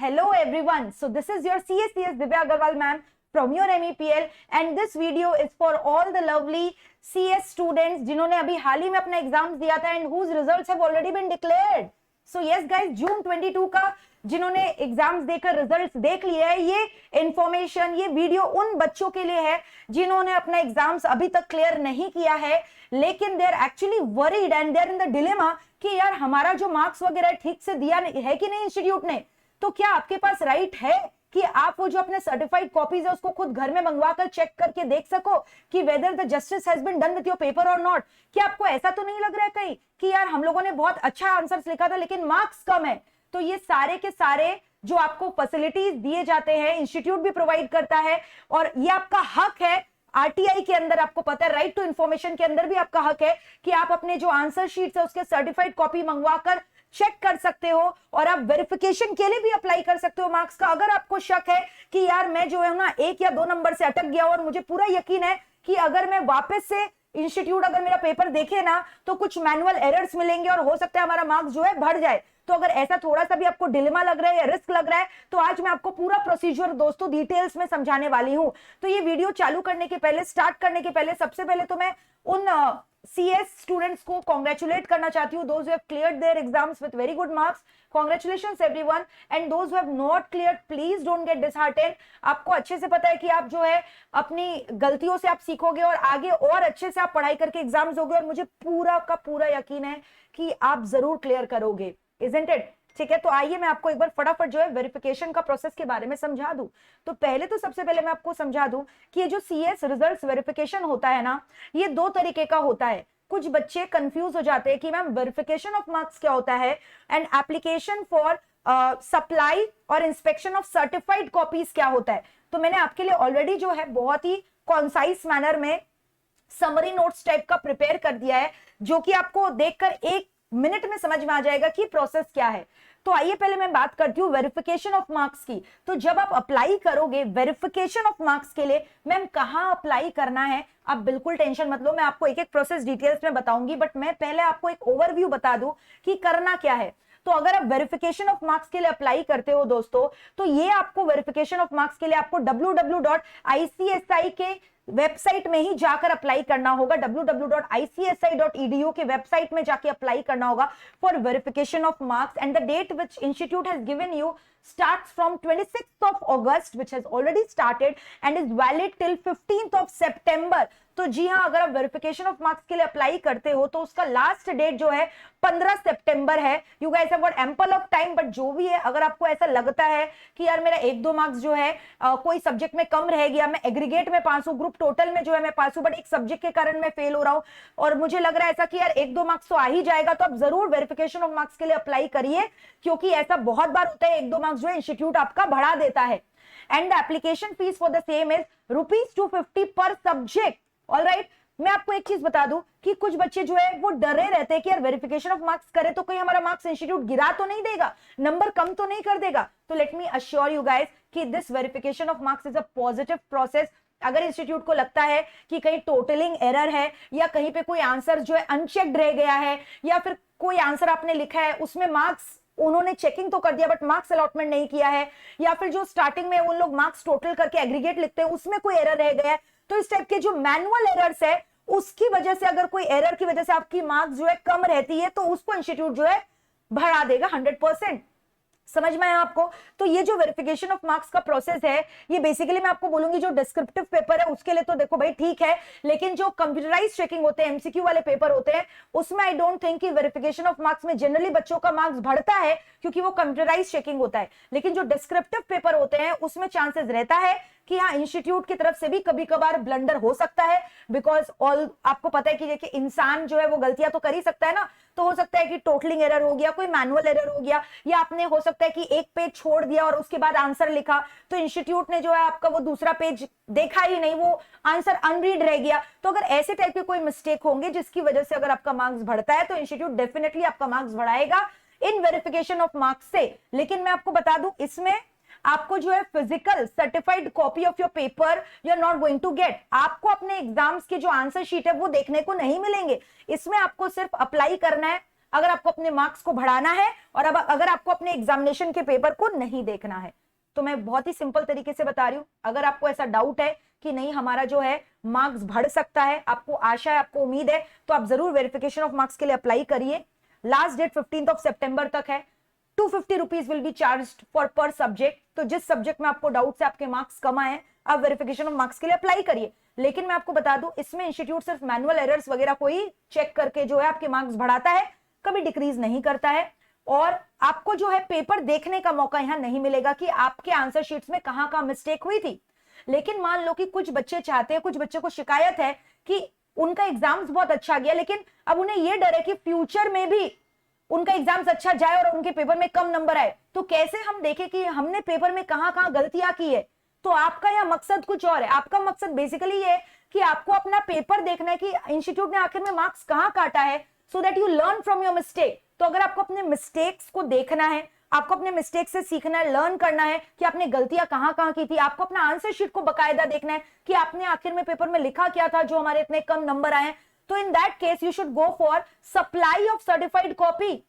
Hello everyone. So this is your CSCS Divya Agarwal ma'am from your MEPL and this video is for all the lovely CS students जिन्होंने अभी हाल ही में अपना exams दिया था and whose results have already been declared. So yes guys, जून 22 का जिन्होंने exams देकर results देख लिए है, ये इंफॉर्मेशन, ये वीडियो उन बच्चों के लिए है जिन्होंने अपना एग्जाम्स अभी तक क्लियर नहीं किया है, लेकिन they are actually worried and they are in the dilemma कि यार हमारा जो मार्क्स वगैरह ठीक से दिया है कि नहीं इंस्टीट्यूट ने, तो क्या आपके पास राइट है कि आप वो जो अपने सर्टिफाइड कॉपीज है उसको खुद घर में मंगवा कर चेक करके देख सको कि whether the justice has been done with your paper और नॉट। क्या आपको ऐसा तो नहीं लग रहा है कहीं कि यार हम लोगों ने बहुत अच्छा आंसर्स लिखा था लेकिन मार्क्स कम है? तो ये सारे के सारे जो आपको फैसिलिटीज दिए जाते हैं इंस्टीट्यूट भी प्रोवाइड करता है और ये आपका हक है। आरटीआई के अंदर आपको पता है, राइट टू इंफॉर्मेशन के अंदर भी आपका हक है कि आप अपने जो आंसर शीट्स है उसके सर्टिफाइड कॉपी मंगवाकर चेक कर सकते हो और आप वेरिफिकेशन के लिए भी अप्लाई कर सकते हो मार्क्स का। अगर आपको शक है कि यार मैं जो है ना 1 या 2 नंबर से अटक गया और मुझे पूरा यकीन है कि अगर मैं वापस से इंस्टीट्यूट अगर मेरा पेपर देखे ना तो कुछ मैनुअल एरर्स मिलेंगे और हो सकता है हमारा मार्क्स जो है बढ़ जाए, तो अगर ऐसा थोड़ा सा भी आपको डिलेमा लग रहा है या रिस्क लग रहा है तो आज मैं आपको पूरा प्रोसीजर दोस्तों डिटेल्स में समझाने वाली हूं। तो ये वीडियो चालू करने के पहले, स्टार्ट करने के पहले, सबसे पहले तो मैं उन CS स्टूडेंट्स को कांग्रेचुलेट करना चाहती हूँ, those who have cleared their exams with very good marks. Congratulations everyone and those who have not cleared please don't get disheartened. आपको अच्छे से पता है कि आप जो है अपनी गलतियों से आप सीखोगे और आगे और अच्छे से आप पढ़ाई करके एग्जाम्स दोगे और मुझे पूरा का पूरा यकीन है कि आप जरूर क्लियर करोगे, इजंट इट? ठीक है, तो आइए मैं आपको एक बार फटाफट जो है वेरिफिकेशन का प्रोसेस के बारे में समझा दूं। तो पहले तो सबसे पहले मैं आपको समझा दूं कि ये जो CS रिजल्ट्स वेरिफिकेशन होता है ना, ये 2 तरीके का होता है। कुछ बच्चे कंफ्यूज हो जाते हैं कि मैम वेरिफिकेशन ऑफ मार्क्स क्या होता है एंड एप्लीकेशन फॉर सप्लाई और इंस्पेक्शन ऑफ सर्टिफाइड कॉपीज क्या होता है। तो मैंने आपके लिए ऑलरेडी जो है बहुत ही कॉन्साइज मैनर में समरी नोट्स टाइप का प्रिपेयर कर दिया है, जो कि आपको देखकर 1 मिनट में समझ में आ जाएगा कि प्रोसेस क्या है। तो आइए पहले मैं बात करती हूँ वेरिफिकेशन ऑफ मार्क्स की। तो जब आप अप्लाई करोगे वेरिफिकेशन ऑफ मार्क्स के लिए, मैम कहाँ अप्लाई करना है, आप बिल्कुल टेंशन मत लो, मैं आपको एक एक प्रोसेस डिटेल्स में बताऊंगी, बट मैं पहले आपको एक ओवरव्यू बता दूं कि करना क्या है। तो अगर आप वेरिफिकेशन ऑफ मार्क्स के लिए अप्लाई करते हो दोस्तों, तो ये आपको वेरिफिकेशन ऑफ मार्क्स के लिए आपको www.icsi के वेबसाइट में ही जाकर अप्लाई करना होगा। www.icsi.edu के वेबसाइट में जाके अप्लाई करना होगा for verification of marks and the date which institute has given you starts from 26th of August which has already started and is valid till 15th of September। तो जी हाँ, अगर आप verification of marks के लिए apply करते हो तो उसका लास्ट डेट जो है 15 सितंबर है। You guys have got ample of time, but जो भी है, अगर आपको ऐसा लगता है कि यार मेरा 1-2 मार्क्स जो है कोई सब्जेक्ट में कम रह गया, मैं एग्रीगेट में पास हूँ, ग्रुप टोटल में जो है मैं पास हूँ, बट एक सब्जेक्ट के कारण मैं फेल हो रहा हूँ और मुझे लग रहा है ऐसा कि यार 1-2 मार्क्स तो आ ही जाएगा, तो आप जरूर वेरिफिकेशन ऑफ मार्क्स के लिए अप्लाई करिए, क्योंकि ऐसा बहुत बार होता है 1-2 मार्क्स जो है इंस्टीट्यूट आपका बढ़ा देता है। And the application fees for the same is ₹250 पर सब्जेक्ट। ऑलराइट, मैं आपको एक चीज बता दूं कि कुछ बच्चे जो है वो डरे रहते हैं कि यार वेरिफिकेशन ऑफ मार्क्स करे तो कोई हमारा मार्क्स इंस्टीट्यूट गिरा तो नहीं देगा, नंबर कम तो नहीं कर देगा। तो let me assure you guys कि this verification of marks is a positive process. अगर इंस्टीट्यूट को लगता है कि कहीं टोटलिंग एरर है या कहीं पे कोई आंसर जो है अनचेक्ड रह गया है या फिर कोई आंसर आपने लिखा है उसमें मार्क्स उन्होंने चेकिंग तो कर दिया बट मार्क्स अलॉटमेंट नहीं किया है, या फिर जो स्टार्टिंग में उन लोग मार्क्स टोटल करके एग्रीगेट लिखते हैं उसमें कोई एरर रह गया है, तो इस टाइप के जो मैनुअल एरर्स है उसकी वजह से, अगर कोई एरर की वजह से आपकी मार्क्स जो है कम रहती है तो उसको इंस्टीट्यूट जो है बढ़ा देगा 100%। समझ में आया आपको? तो ये जो वेरिफिकेशन ऑफ मार्क्स का प्रोसेस है, ये बेसिकली मैं आपको बोलूंगी जो डिस्क्रिप्टिव पेपर है उसके लिए तो देखो भाई ठीक है, लेकिन जो कंप्यूटराइज चेकिंग होते हैं, MCQ वाले पेपर होते हैं, उसमें आई डोंट थिंक कि वेरिफिकेशन ऑफ मार्क्स में जनरली बच्चों का मार्क्स बढ़ता है क्योंकि वो कंप्यूटराइज चेकिंग होता है। लेकिन जो डिस्क्रिप्टिव पेपर होते हैं उसमें चांसेस रहता है कि हाँ इंस्टीट्यूट की तरफ से भी कभी कभार ब्लंडर हो सकता है, बिकॉज ऑल आपको पता है कि देखिए इंसान जो है वो गलतियां तो कर ही सकता है ना, तो हो सकता है कि टोटलिंग एरर हो गया, कोई मैनुअल एरर हो गया, या आपने हो सकता है कि एक पेज छोड़ दिया और उसके बाद आंसर लिखा तो इंस्टीट्यूट ने जो है आपका वो दूसरा पेज देखा ही नहीं, वो आंसर अनरीड रह गया। तो अगर ऐसे टाइप के कोई मिस्टेक होंगे जिसकी वजह से अगर आपका मार्क्स बढ़ता है तो इंस्टीट्यूट डेफिनेटली आपका मार्क्स बढ़ाएगा इन वेरिफिकेशन ऑफ मार्क्स से। लेकिन मैं आपको बता दूं इसमें आपको जो है physical certified copy of your paper you are not going to get. आपको अपने एग्जाम्स के जो आंसर शीट है वो देखने को नहीं मिलेंगे। इसमें आपको सिर्फ अप्लाई करना है, अगर आपको अपने मार्क्स को बढ़ाना है और अब अगर आपको अपने एग्जामिनेशन के पेपर को नहीं देखना है। तो मैं बहुत ही सिंपल तरीके से बता रही हूं, अगर आपको ऐसा डाउट है कि नहीं हमारा जो है मार्क्स बढ़ सकता है, आपको आशा है, आपको उम्मीद है, तो आप जरूर वेरिफिकेशन ऑफ मार्क्स के लिए अप्लाई करिए। लास्ट डेट 15 सितंबर तक है। 250 rupees will be charged for पर सब्जेक्ट। तो जिस सब्जेक्ट में आपको डाउट से आपके मार्क्स कम आए, आप वेरिफिकेशन ऑफ मार्क्स के लिए अप्लाई करिए। लेकिन मैं आपको बता दूं, इसमें इंस्टीट्यूट सिर्फ मैनुअल एरर्स वगैरह को ही चेक करके जो है आपके मार्क्स बढ़ाता है, कभी डिक्रीज नहीं करता है। और आपको जो है पेपर देखने का मौका यहां नहीं मिलेगा कि आपके आंसर शीट्स में कहां कहां मिस्टेक हुई थी। लेकिन मान लो कि कुछ बच्चे चाहते हैं, कुछ बच्चों को शिकायत है कि उनका एग्जाम्स बहुत अच्छा गया, लेकिन अब उन्हें यह डर है कि फ्यूचर में भी उनका एग्जाम्स अच्छा जाए और उनके पेपर में कम नंबर आए। तो कैसे हम देखें कि हमने पेपर में कहां कहां गलतियां की है। तो आपका यह मकसद कुछ और है। आपका मकसद बेसिकली ये है कि आपको अपना पेपर देखना है कि इंस्टीट्यूट ने आखिर में मार्क्स कहां काटा है, so that you learn from your mistake. तो अगर आपको अपने मिस्टेक्स को देखना है, आपको अपने मिस्टेक से सीखना है, लर्न करना है कि आपने गलतियां कहां कहां की थी, आपको अपना आंसर शीट को बकायदा देखना है कि आपने आखिर में पेपर में लिखा क्या था जो हमारे इतने कम नंबर आए, तो in that case you should go for supply of certified copy.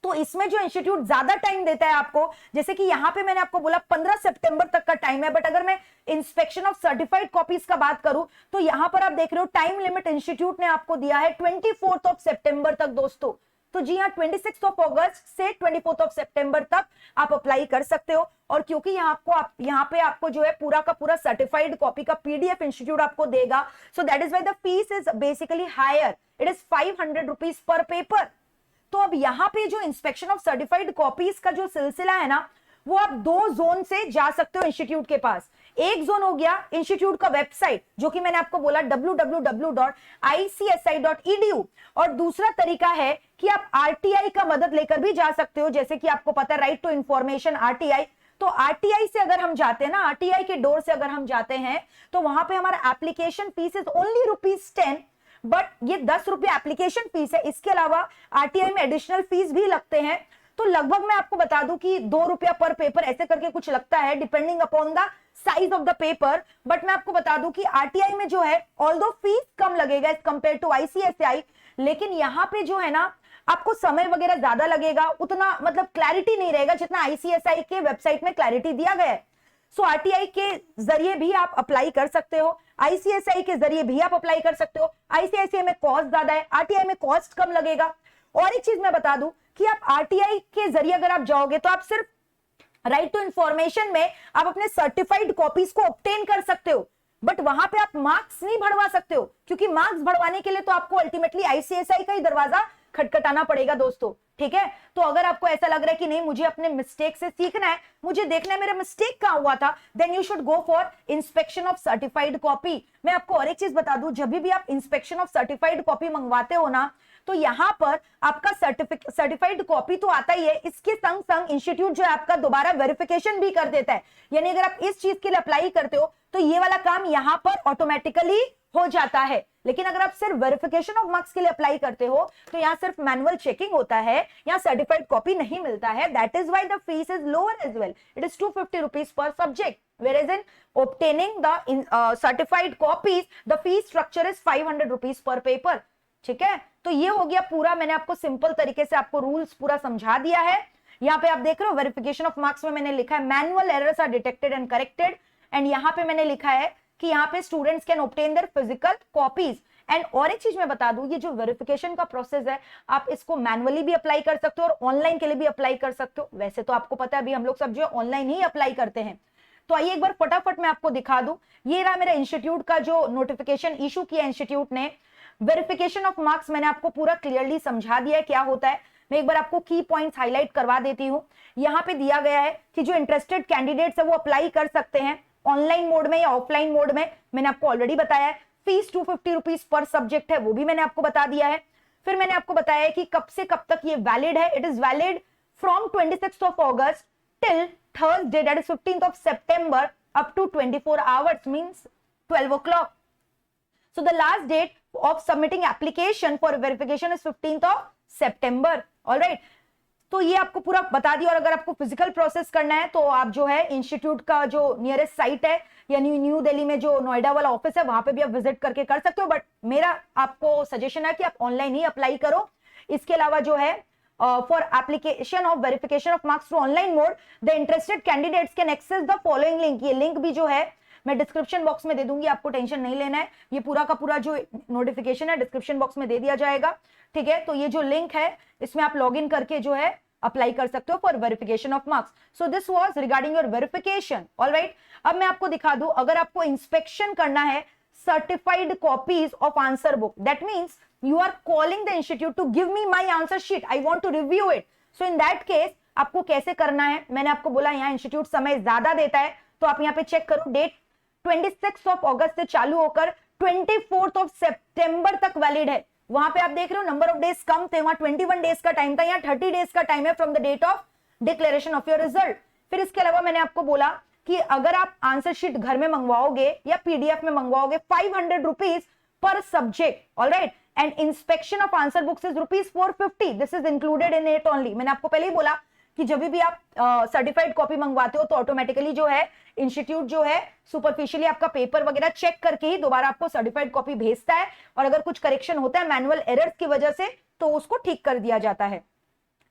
तो इसमें जो इंस्टीट्यूट ज्यादा टाइम देता है आपको, जैसे कि यहां पे मैंने आपको बोला 15 सितंबर तक का टाइम है, बट अगर मैं इंस्पेक्शन ऑफ सर्टिफाइड कॉपीज का बात करूं तो यहां पर आप देख रहे हो टाइम लिमिट इंस्टीट्यूट ने आपको दिया है 24 सितंबर तक दोस्तों। तो जी हाँ, 26 अगस्त से 24 सितंबर तक आप अप्लाई कर सकते हो। और क्योंकि यहाँ पे आपको जो है पूरा का पूरा सर्टिफाइड कॉपी का पीडीएफ इंस्टीट्यूट आपको देगा, so that is why the fees is basically higher, it is 500 rupees per paper. तो अब यहाँ पे जो इंस्पेक्शन ऑफ सर्टिफाइड कॉपीज का जो सिलसिला है ना, वो आप दो जोन से जा सकते हो इंस्टीट्यूट के पास। एक जोन हो गया इंस्टीट्यूट का वेबसाइट, जो कि मैंने आपको बोला www.icsi.edu, और दूसरा तरीका है कि आप आरटीआई का मदद लेकर भी जा सकते हो, जैसे कि आपको पता है राइट टू इंफॉर्मेशन आरटीआई। तो आरटीआई से अगर हम जाते हैं ना, आरटीआई के डोर से अगर हम जाते हैं तो वहां पे हमारा application fees is only ₹10, but ये 10 रुपए एप्लीकेशन फीस है। इसके अलावा आरटीआई में एडिशनल फीस भी लगते हैं। तो लगभग मैं आपको बता दूं कि ₹2 पर पेपर ऐसे करके कुछ लगता है, depending upon the size of the paper. But मैं आपको बता दूं कि आरटीआई में जो है ऑल्दो फीस कम लगेगा एज कंपेयर टू आईसीएसआई, लेकिन यहाँ पे जो है ना आपको समय वगैरह ज्यादा लगेगा, उतना मतलब क्लैरिटी नहीं रहेगा जितना आईसीएसआई के वेबसाइट में क्लैरिटी दिया गया है। सो आरटीआई के जरिए भी आप अप्लाई कर सकते हो, आईसीएसआई के जरिए भी आप अप्लाई कर सकते हो। आईसीआईसीआई में कॉस्ट ज्यादा है, आरटीआई में कॉस्ट कम लगेगा। और एक चीज मैं बता दूं कि आप आरटीआई के जरिए अगर आप जाओगे तो आप सिर्फ राइट टू इंफॉर्मेशन में आप अपने सर्टिफाइड कॉपीज को ऑब्टेन कर सकते हो, बट वहां पे आप मार्क्स नहीं बढ़वा सकते हो, क्योंकि मार्क्स बढ़वाने के लिए तो आपको अल्टीमेटली आईसीएसआई का ही दरवाजा खटखटाना पड़ेगा दोस्तों। ठीक है, तो अगर आपको ऐसा लग रहा है कि नहीं मुझे अपने मिस्टेक से सीखना है, मुझे देखना है मेरा मिस्टेक कहां हुआ था, then you should go for inspection of certified copy. मैं आपको और एक चीज बता दूं, जब भी आप इंस्पेक्शन ऑफ सर्टिफाइड कॉपी मंगवाते हो ना, तो यहां पर आपका सर्टिफाइड कॉपी तो आता ही है, इसके संग संग इंस्टीट्यूट जो है आपका दोबारा वेरिफिकेशन भी कर देता है। यानी अगर आप इस चीज के लिए अप्लाई करते हो तो ये वाला काम यहां पर ऑटोमेटिकली हो जाता है। लेकिन अगर आप सिर्फ वेरिफिकेशन ऑफ मार्क्स के लिए अप्लाई करते हो तो यहाँ सिर्फ मैनुअल चेकिंग होता है, यहाँ सर्टिफाइड कॉपी नहीं मिलता है। That is why the fees is lower as well, it is 250 rupees per subject, whereas in obtaining the certified copies the fee structure is 500 rupees per paper। ठीक है, तो ये हो गया पूरा, मैंने आपको सिंपल तरीके से आपको रूल्स पूरा समझा दिया है। यहाँ पे आप देख रहे हो वेरिफिकेशन ऑफ मार्क्स में मैंने लिखा है manual errors are detected and corrected, and यहाँ पे मैंने लिखा है कि यहाँ पे students can obtain their physical copies. And और एक चीज मैं बता दूं, ये जो वेरिफिकेशन का प्रोसेस है आप इसको मैनुअली भी अप्लाई कर सकते हो और ऑनलाइन के लिए भी अप्लाई कर सकते हो। वैसे तो आपको पता है अभी हम लोग सब जो है ऑनलाइन ही अप्लाई करते हैं। तो आइए एक बार फटाफट मैं आपको दिखा दूं, ये रहा मेरा इंस्टीट्यूट का जो नोटिफिकेशन इशू किया इंस्टीट्यूट ने। वेरिफिकेशन ऑफ मार्क्स मैंने आपको पूरा क्लियरली समझा दिया है क्या होता है। मैं एक बार आपको की पॉइंट्स हाईलाइट करवा देती हूँ। यहाँ पे दिया गया है कि जो इंटरेस्टेड कैंडिडेट्स है वो अप्लाई कर सकते हैं ऑनलाइन मोड में या ऑफलाइन मोड में, मैंने आपको ऑलरेडी बताया है। फीस 250 रुपीज पर सब्जेक्ट है, वो भी मैंने आपको बता दिया है। फिर मैंने आपको बताया है कि कब से कब तक ये वैलिड है। It is valid from 26 August till Thursday that is 15 September up to 24 hours means 12 o'clock। So the last date of submitting application for verification is 15 September। All right, तो ये आपको पूरा बता दिया। और अगर आपको फिजिकल प्रोसेस करना है तो आप जो है इंस्टीट्यूट का जो नियरेस्ट साइट है यानी न्यू दिल्ली में जो नोएडा वाला ऑफिस है वहां पे भी आप विजिट करके कर सकते हो, बट मेरा आपको सजेशन है कि आप ऑनलाइन ही अप्लाई करो। इसके अलावा जो है for application of verification of marks through online mode, the interested candidates can access the following link. ये लिंक भी जो है मैं डिस्क्रिप्शन बॉक्स में दे दूंगी, आपको टेंशन नहीं लेना है, ये पूरा का पूरा जो नोटिफिकेशन है डिस्क्रिप्शन बॉक्स में दे दिया जाएगा, ठीक है। तो ये जो लिंक है इसमें आप लॉग इन करके जो है अप्लाई कर सकते हो for verification of marks. So this was regarding your verification, alright. अब मैं आपको दिखा दूं, अगर आपको इंस्पेक्शन करना है certified copies of answer book, that means you are calling the institute to give me my answer sheet, I want to review it. So in that case आपको कैसे करना है, मैंने आपको बोला यहाँ इंस्टीट्यूट समय ज्यादा देता है, तो आप यहाँ पे चेक करो, डेट 26 अगस्त से चालू होकर 24 सितंबर तक वैलिड है। वहां पे आप देख रहे हो नंबर ऑफ डेज कम थे, वहां 21 डेज का टाइम था, यहाँ 30 डेज का टाइम है from the date of declaration of your result. फिर इसके अलावा मैंने आपको बोला कि अगर आप आंसर शीट घर में मंगवाओगे या पीडीएफ में मंगवाओगे 500 rupees per subject, alright, and inspection of answer books is ₹450, this is included in it only. मैंने आपको पहले ही बोला कि जब भी आप सर्टिफाइड कॉपी मंगवाते हो तो ऑटोमेटिकली जो है इंस्टीट्यूट जो है सुपरफिशियली आपका पेपर वगैरह चेक करके ही दोबारा आपको सर्टिफाइड कॉपी भेजता है, और अगर कुछ करेक्शन होता है मैनुअल एरर्स की वजह से तो उसको ठीक कर दिया जाता है।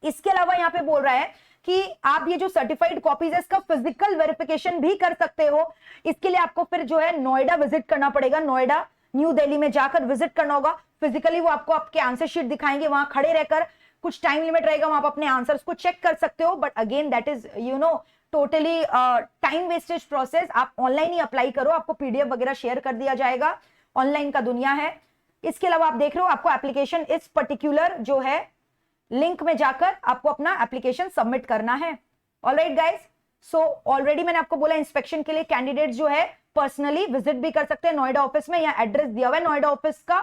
इसके अलावा यहाँ पे बोल रहा है कि आप ये जो सर्टिफाइड कॉपीज है इसका फिजिकल वेरिफिकेशन भी कर सकते हो। इसके लिए आपको फिर जो है नोएडा विजिट करना पड़ेगा, नोएडा न्यू दिल्ली में जाकर विजिट करना होगा। फिजिकली वो आपको आपके आंसर शीट दिखाएंगे, वहां खड़े रहकर कुछ टाइम लिमिट रहेगा, वहां आप अपने आंसर्स को चेक कर सकते हो, but again that is totally time wastage process. आप ऑनलाइन ही अप्लाई करो, आपको पीडीएफ वगैरह शेयर कर दिया जाएगा, ऑनलाइन का दुनिया है। इसके अलावा आप देख रहे हो आपको एप्लीकेशन इस पर्टिकुलर जो है लिंक में जाकर आपको अपना एप्लीकेशन सबमिट करना है, ऑलराइट गाइस। सो ऑलरेडी मैंने आपको बोला इंस्पेक्शन के लिए कैंडिडेट जो है पर्सनली विजिट भी कर सकते हैं नोएडा ऑफिस में, यहाँ एड्रेस दिया हुआ है नोएडा ऑफिस का,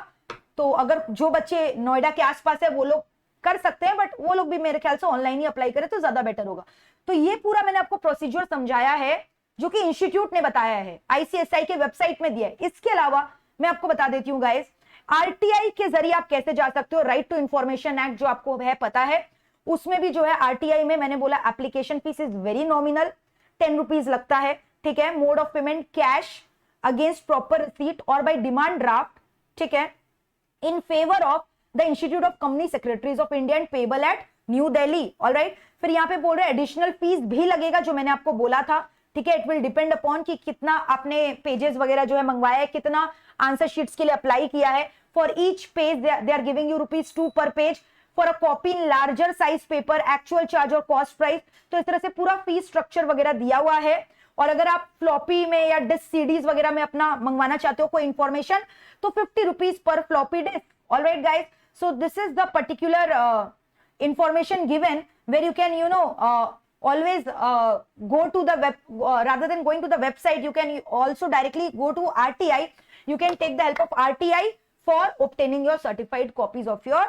तो अगर जो बच्चे नोएडा के आसपास है वो लोग कर सकते हैं, बट वो लोग भी मेरे ख्याल से ऑनलाइन ही अप्लाई करें तो ज्यादा बेटर होगा। तो ये पूरा मैंने आपको प्रोसीजर समझाया है जो कि इंस्टीट्यूट ने बताया है, आईसीएसआई के वेबसाइट में दिया है। इसके अलावा मैं आपको बता देती हूँ गाइस, आरटीआई के जरिए आप कैसे जा सकते हो, राइट टू इंफॉर्मेशन एक्ट जो आपको है पता है, उसमें भी जो है आरटीआई में मैंने बोला application fees is very nominal, 10 rupees लगता है, ठीक है। Mode of payment cash against proper receipt और बाय डिमांड ड्राफ्ट, ठीक है, in favour of the institute of company secretaries of India and payable eight new Delhi, alright. फिर यहाँ पे बोल रहे हैं एडिशनल फीस भी लगेगा जो मैंने आपको बोला था, ठीक है। इट विल डिपेंड अपॉन कि कितना आपने पेजेस वगैरह जो है मंगवाया है, कितना आंसर शीट्स के लिए अप्लाई किया है। For each page they are giving you ₹2 per page, for a copy in larger size paper actual charge और कॉस्ट प्राइस। तो इस तरह से पूरा फीस स्ट्रक्चर वगैरह दिया हुआ है। और अगर आप फ्लॉपी में या डिस्क सीडीज वगैरह में अपना मंगवाना चाहते हो कोई इंफॉर्मेशन तो 50 rupees per floppy disk, alright guys. So this is the particular information given where you can always go to the web, rather than going to the website you can also directly go to RTI, you can take the help of RTI for obtaining your certified copies of your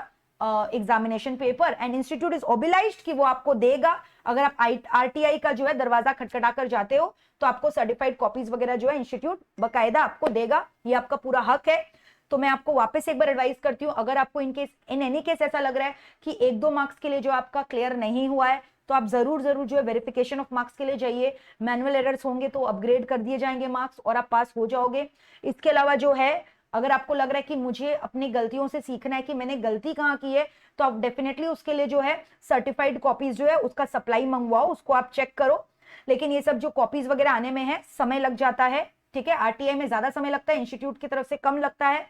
examination paper, and institute is obliged कि वो आपको देगा। अगर आप RTI का जो है दरवाजा खटखटा कर जाते हो तो आपको सर्टिफाइड कॉपीज वगैरह जो है इंस्टीट्यूट बकायदा आपको देगा, ये आपका पूरा हक है। तो मैं आपको वापस एक बार एडवाइस करती हूँ, अगर आपको इन एनी केस ऐसा लग रहा है कि 1-2 मार्क्स के लिए जो आपका क्लियर नहीं हुआ है तो आप जरूर जो है वेरिफिकेशन ऑफ मार्क्स के लिए जाइए, मैनुअल एरर्स होंगे तो अपग्रेड कर दिए जाएंगे मार्क्स और आप पास हो जाओगे। इसके अलावा जो है अगर आपको लग रहा है कि मुझे अपनी गलतियों से सीखना है कि मैंने गलती कहाँ की है, तो आप डेफिनेटली उसके लिए जो है सर्टिफाइड कॉपीज जो है उसका सप्लाई मंगवाओ, उसको आप चेक करो। लेकिन ये सब जो कॉपीज वगैरह आने में है समय लग जाता है, ठीक है। आरटीआई में ज्यादा समय लगता है, इंस्टीट्यूट की तरफ से कम लगता है।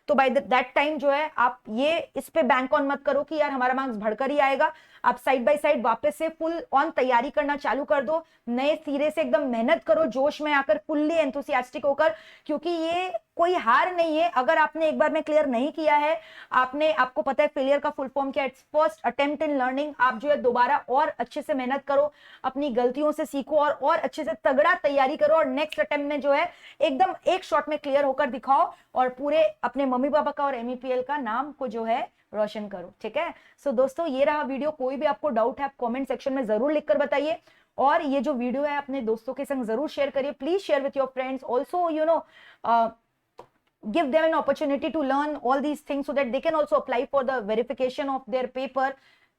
तो बाय दैट टाइम जो है आप ये इस पे बैंक ऑन मत करो कि यार हमारा मार्क्स बढ़कर ही आएगा। आप साइड बाय साइड वापस से फुल ऑन तैयारी करना चालू कर दो, नए सिरे से एकदम मेहनत करो जोश में आकर, फुल्ली एंथुसियास्टिक होकर, क्योंकि ये कोई हार नहीं है। अगर आपने एक बार में क्लियर नहीं किया है, आपको पता है फेलियर का फुल फॉर्म क्या है, it's first attempt in learning. आप जो है दोबारा और अच्छे से मेहनत करो, अपनी गलतियों से सीखो और अच्छे से तगड़ा तैयारी करो, और नेक्स्ट अटेम्प्ट में जो है एकदम एक शॉट में क्लियर होकर दिखाओ और पूरे अपने मम्मी पापा का और एमईपीएल का नाम को जो है रोशन करो, ठीक है। सो दोस्तों ये रहा वीडियो, कोई भी आपको डाउट है आप कमेंट सेक्शन में जरूर लिखकर बताइए, और ये जो वीडियो है अपने दोस्तों के संग जरूर शेयर करिए। Please share with your friends also, give them an opportunity to learn all these things so that they can also apply for the verification of their paper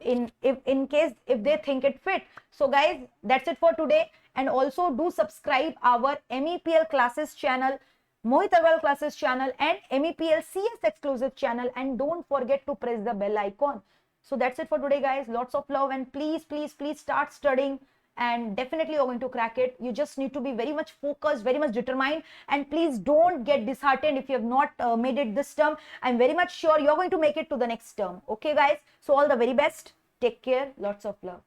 in case if they think it fit. So guys, that's it for today, and also do subscribe our MEPL classes channel, Mohit Agarwal classes channel, and MEPL CS exclusive channel, and don't forget to press the bell icon So that's it for today, guys. Lots of love, and please, please, please start studying, and definitely you're going to crack it. You just need to be very much focused, very much determined, and please don't get disheartened if you have not made it this term. I'm very much sure you're going to make it to the next term. Okay, guys? So all the very best. Take care. Lots of love.